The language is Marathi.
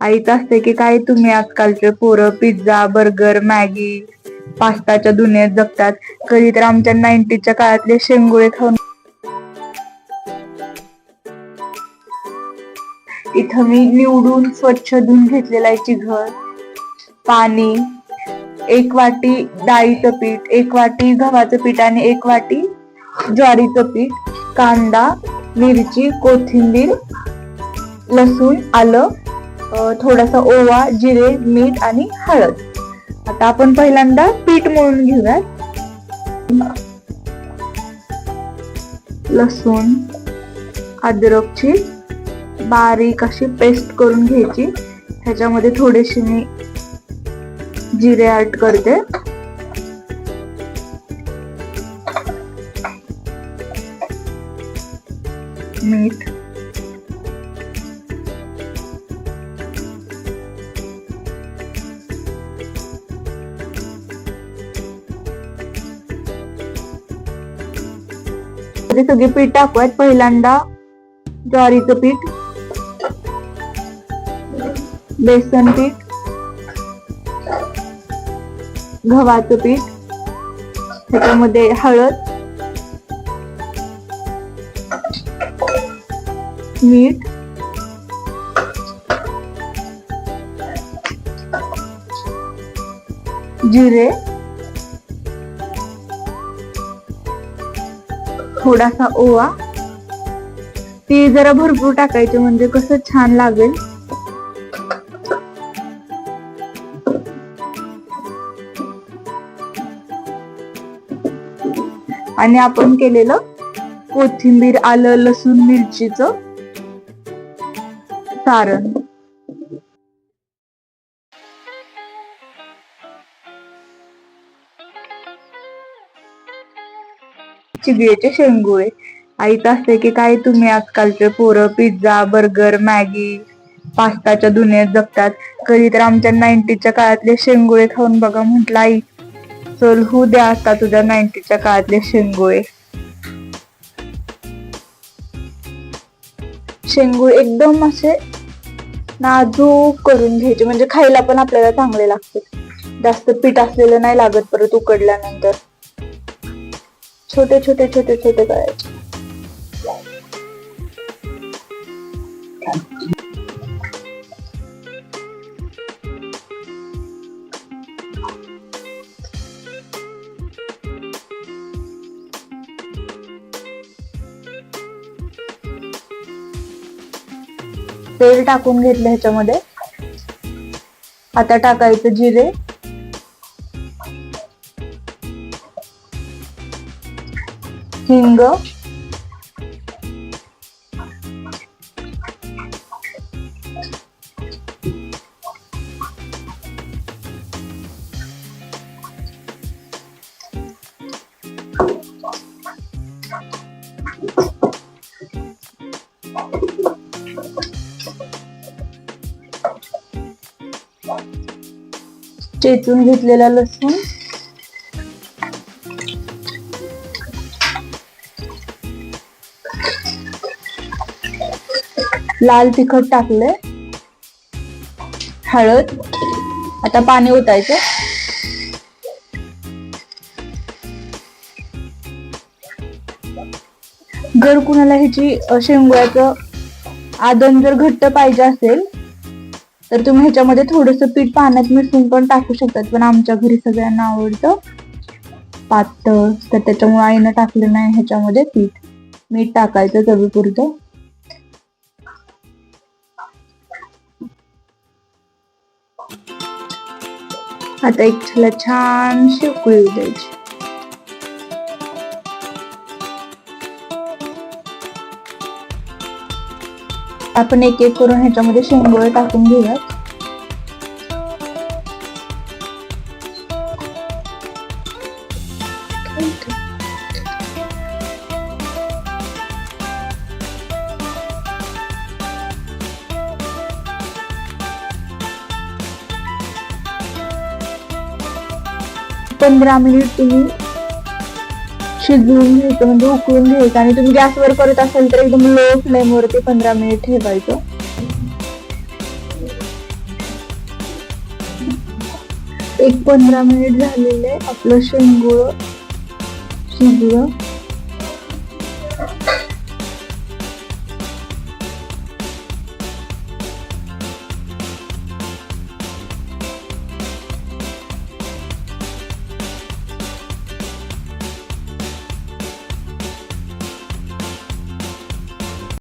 आईच असते की काय तुम्ही आजकालचे पोरं पिझ्झा बर्गर मॅगी पास्ताच्या दुनियेत जगतात. कधी तर आमच्या 90च्या काळातले शेंगुळे खाऊन इथं मी निवडून स्वच्छ धुवून घेतलेला आहे चिघळ पाणी, 1 वाटी डाळीचं पीठ, 1 वाटी गव्हाचं पीठ आणि 1 वाटी ज्वारीचं पीठ, कांदा, मिरची, कोथिंबीर, लसूण, आलं, थोडासा ओवा, जिरे, मीठ आणि हळद. आता आपण पहिल्यांदा पीठ मळून घेऊयात. लसूण अद्रकची बारीक अशी पेस्ट करून घ्यायची. ह्याच्यामध्ये थोडेसे मी जिरे ऍड करते. मीठ, सगळे पीठ टाकूयात. पहिल्यांदा ज्वारीचं पीठ, बेसन पीठ, गव्हाचं पीठ, त्याच्यामध्ये हळद, मीठ, जिरे, थोडासा ओवा. ती जरा भरपूर टाकायचे म्हणजे कसं छान लागेल. आणि आपण केलेलं कोथिंबीर, आलं, लसूण, मिरचीचं सारण. चिगळीचे शेंगुळे. आईच असते की काय तुम्ही आजकालचे पोरं पिझ्झा बर्गर मॅगी पास्ताच्या दुनियेत जगतात. कधी तर आमच्या 90च्या काळातले शेंगुळे खाऊन बघा. म्हटलं आई चल होऊ द्या आता तुझ्या 90च्या काळातले शेंगुळे. शेंगुळे एकदम असे नाजूक करून घ्यायचे म्हणजे खायला पण आपल्याला चांगले लागते. जास्त पीठ असलेलं नाही लागत परत उकडल्यानंतर. छोटे छोटे छोटे छोटे करायचे. तेल टाकून घेतलं ह्याच्यामध्ये. आता टाकायचं जिरे, हिंग, चेचून घेतलेला लसूण, लाल तिखट टाकले, हळद. आता पाणी ओतायचं. जर कुणाला ह्याची शेंगुळ्याचं आदन जर घट्ट पाहिजे असेल तर तुम्ही ह्याच्यामध्ये थोडस पीठ पाण्यात मिसळून पण टाकू शकतात. पण आमच्या घरी सगळ्यांना आवडतं पातळ, तर त्याच्यामुळे आईनं टाकलं नाही ह्याच्यामध्ये पीठ. मीठ टाकायचं चवीपुरतं. आता एक छान उकळी द्यायची. आपण एक एक करून ह्याच्यामध्ये शेंगोळे टाकून घेऊयात. पंधरा मिनिट तुम्ही शिजवून घ्यायचं म्हणजे उकळून घ्यायचं. आणि तुम्ही गॅसवर करत असाल तर एकदम लो फ्लेम वरती 15 मिनिट ठेवायचं. एक 15 मिनिट झालेले आपलं शेंगुळ शिजलं.